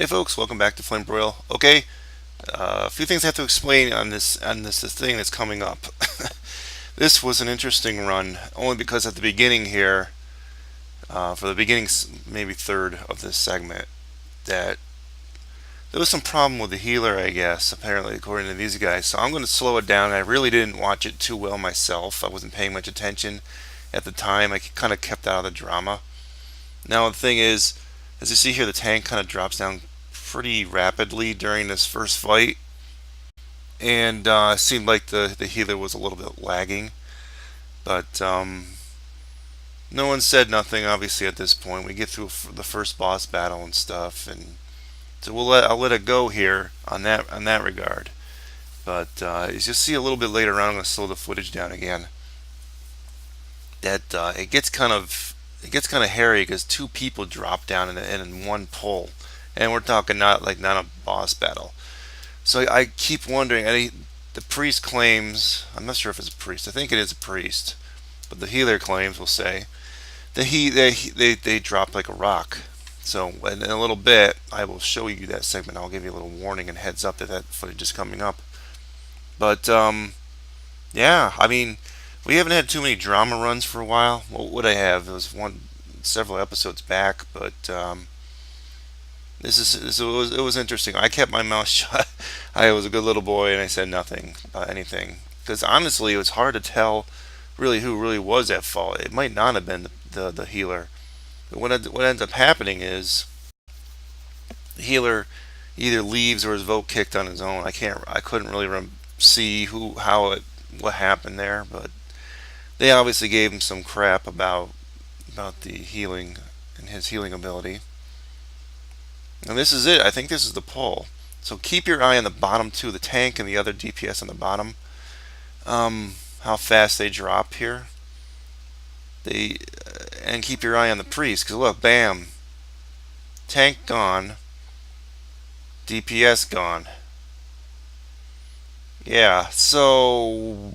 Hey folks, welcome back to Flamebroil. Okay, a few things I have to explain on this thing that's coming up. This was an interesting run, only because at the beginning here, for the beginning maybe third of this segment, that there was some problem with the healer, I guess, apparently according to these guys. So I'm going to slow it down. I really didn't watch it too well myself. I wasn't paying much attention at the time. I kind of kept out of the drama. Now the thing is, as you see here, the tank kind of drops down pretty rapidly during this first fight, and it seemed like the healer was a little bit lagging, but no one said nothing. Obviously, at this point, we get through the first boss battle and stuff, and so I'll let it go here on that regard. But as you'll see a little bit later on, I'm going to slow the footage down again. That it gets kind of hairy because two people drop down in one pull, and we're talking not a boss battle. So I keep wondering. The priest claims, I'm not sure if it's a priest. I think it is a priest, but the healer claims, we'll say, that they drop like a rock. So in a little bit, I will show you that segment. I'll give you a little warning and heads up that footage is coming up. But yeah, I mean, we haven't had too many drama runs for a while. What would I have? It was several episodes back, but it was interesting. I kept my mouth shut. I was a good little boy and I said nothing about anything because honestly, it was hard to tell really who really was at fault. It might not have been the healer. But what ends up happening is the healer either leaves or is vote kicked on his own. I couldn't really see what happened there, but they obviously gave him some crap about the healing and his healing ability. And this is it. I think this is the pull. So keep your eye on the bottom two, the tank and the other DPS on the bottom. How fast they drop here. And keep your eye on the priest, because look, bam, tank gone, DPS gone. Yeah. So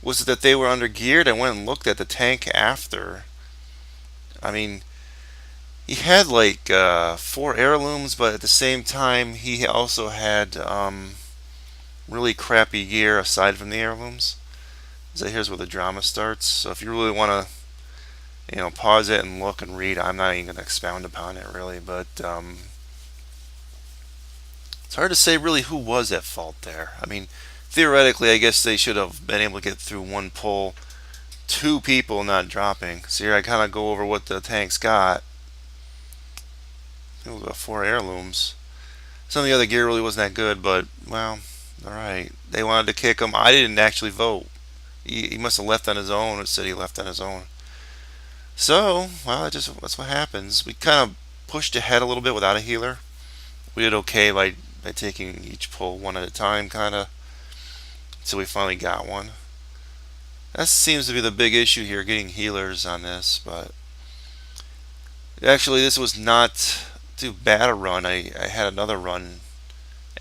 was it that they were under geared? I went and looked at the tank after. I mean, he had like 4 heirlooms, but at the same time, he also had really crappy gear aside from the heirlooms. So here's where the drama starts. So if you really want to, pause it and look and read, I'm not even going to expound upon it really, but it's hard to say really who was at fault there. I mean, theoretically, I guess they should have been able to get through one pull, 2 people not dropping. So here I kind of go over what the tanks got. It was about 4 heirlooms. Some of the other gear really wasn't that good, but, well, alright. They wanted to kick him. I didn't actually vote. He must have left on his own. It said he left on his own. So, well, that's what happens. We kind of pushed ahead a little bit without a healer. We did okay by taking each pull one at a time, kind of, until we finally got one. That seems to be the big issue here, getting healers on this, but actually this was not too bad a run. I had another run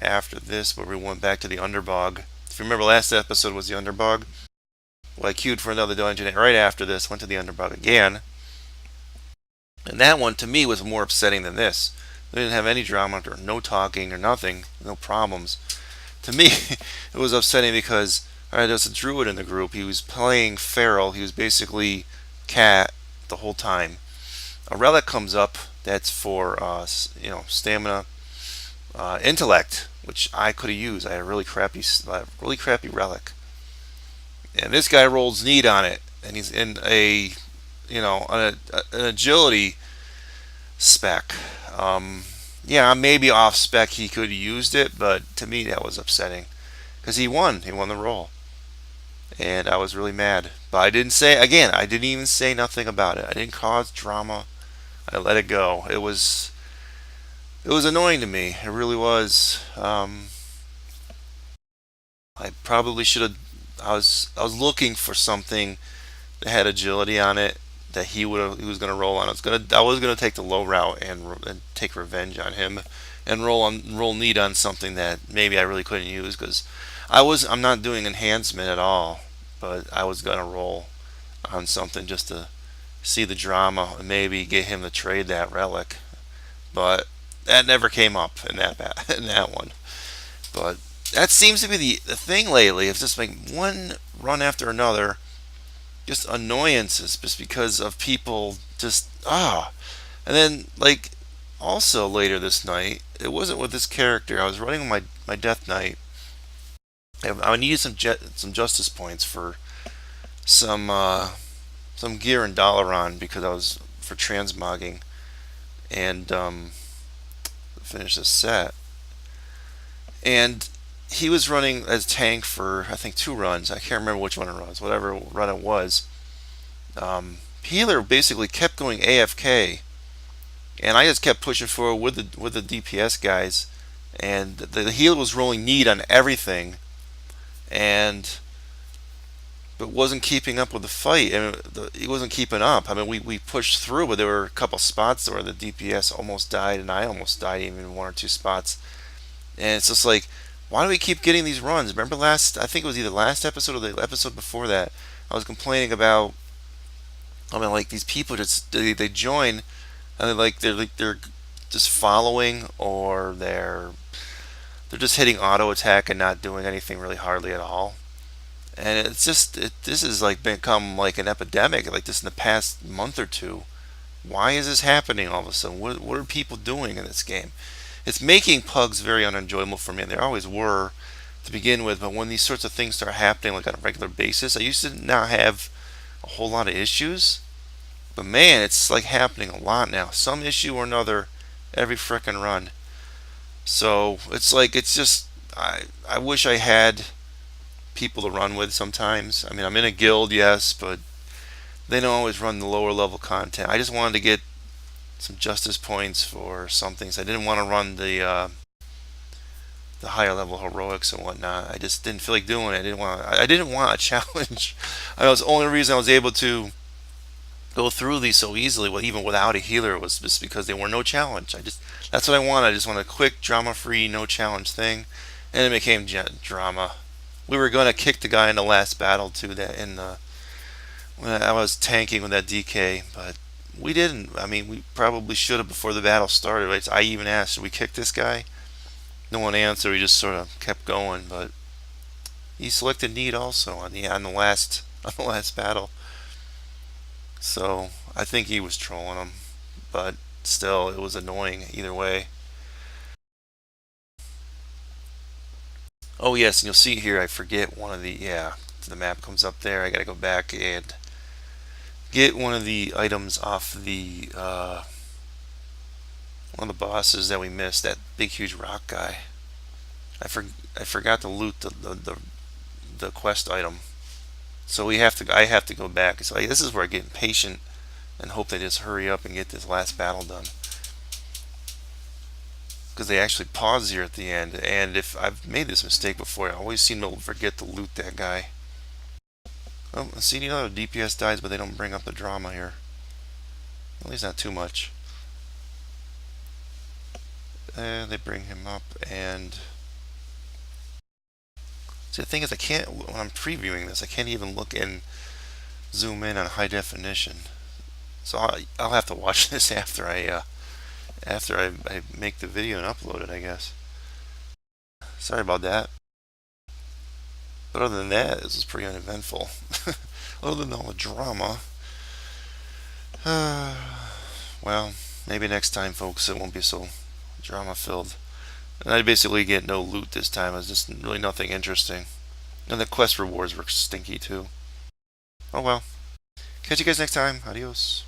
after this where we went back to the underbog. If you remember, last episode was the underbog. Well, I queued for another dungeon, and right after this went to the underbog again. And that one to me was more upsetting than this. They didn't have any drama or no talking or nothing, no problems. To me, it was upsetting because, alright, there's a druid in the group. He was playing feral. He was basically cat the whole time. A relic comes up that's for stamina, intellect, which I could have used. I had a really crappy relic, and this guy rolls need on it, and he's in an agility spec. Yeah, maybe off spec he could have used it, but to me that was upsetting because he won the roll, and I was really mad. But I didn't even say nothing about it. I didn't cause drama. I let it go. It was annoying to me. It really was. I probably should have. I was looking for something that had agility on it that he was going to roll on. I was going to take the low route and take revenge on him and roll need on something that maybe I really couldn't use because I'm not doing enhancement at all, but I was going to roll on something just to see the drama and maybe get him to trade that relic. But that never came up in in that one. But that seems to be the thing lately. It's just like one run after another, just annoyances, just because of people just And then like also later this night, it wasn't with this character. I was running my Death Knight. I needed some justice points for some some gear in Dalaran because I was for transmogging and finish this set. And he was running as tank for I think 2 runs. I can't remember which one it was. Whatever run it was. Healer basically kept going AFK, and I just kept pushing forward with the DPS guys, and the healer was rolling need on everything, and but wasn't keeping up with the fight. And he wasn't keeping up. I mean, we pushed through, but there were a couple spots where the DPS almost died, and I almost died even in 1 or 2 spots. And it's just like, why do we keep getting these runs? Remember I think it was either last episode or the episode before that, I was complaining about, I mean, like these people just they join, and they're just following, or they're just hitting auto attack and not doing anything really hardly at all. And it's just this has like become like an epidemic like this in the past month or two. Why is this happening all of a sudden? What are people doing in this game? It's making pugs very unenjoyable for me. They always were to begin with, but when these sorts of things start happening like on a regular basis, I used to not have a whole lot of issues, but man, it's like happening a lot now. Some issue or another every frickin' run. So it's like it's just I wish I had people to run with sometimes. I mean, I'm in a guild, yes, but they don't always run the lower level content. I just wanted to get some justice points for some things. I didn't want to run the higher level heroics and whatnot. I just didn't feel like doing it. I didn't want a challenge. I know it's the only reason I was able to go through these so easily, well, even without a healer, was just because there were no challenge. That's what I want. I just want a quick, drama-free, no challenge thing, and it became drama. We were going to kick the guy in the last battle too. That in the when I was tanking with that DK, but we didn't. I mean, we probably should have before the battle started. Right? I even asked, "Should we kick this guy?" No one answered. We just sort of kept going. But he selected need also on the last on the last battle. So I think he was trolling him, but still, it was annoying either way. Oh yes, and you'll see here I forget one of the map comes up there. I gotta go back and get one of the items off the one of the bosses that we missed. That big huge rock guy. I forgot to loot the quest item. So I have to go back. So this is where I get impatient and hope they just hurry up and get this last battle done. Because they actually pause here at the end, and if I've made this mistake before, I always seem to forget to loot that guy. Oh, see, the other DPS dies, but they don't bring up the drama here. At least not too much. And they bring him up, and see, the thing is, I can't, when I'm previewing this, I can't even look and zoom in on high definition. So I'll have to watch this after I make the video and upload it, I guess. Sorry about that. But other than that, this was pretty uneventful. Other than all the drama. Well, maybe next time, folks, it won't be so drama filled. And I basically get no loot this time. It's just really nothing interesting. And the quest rewards were stinky too. Oh well. Catch you guys next time. Adios.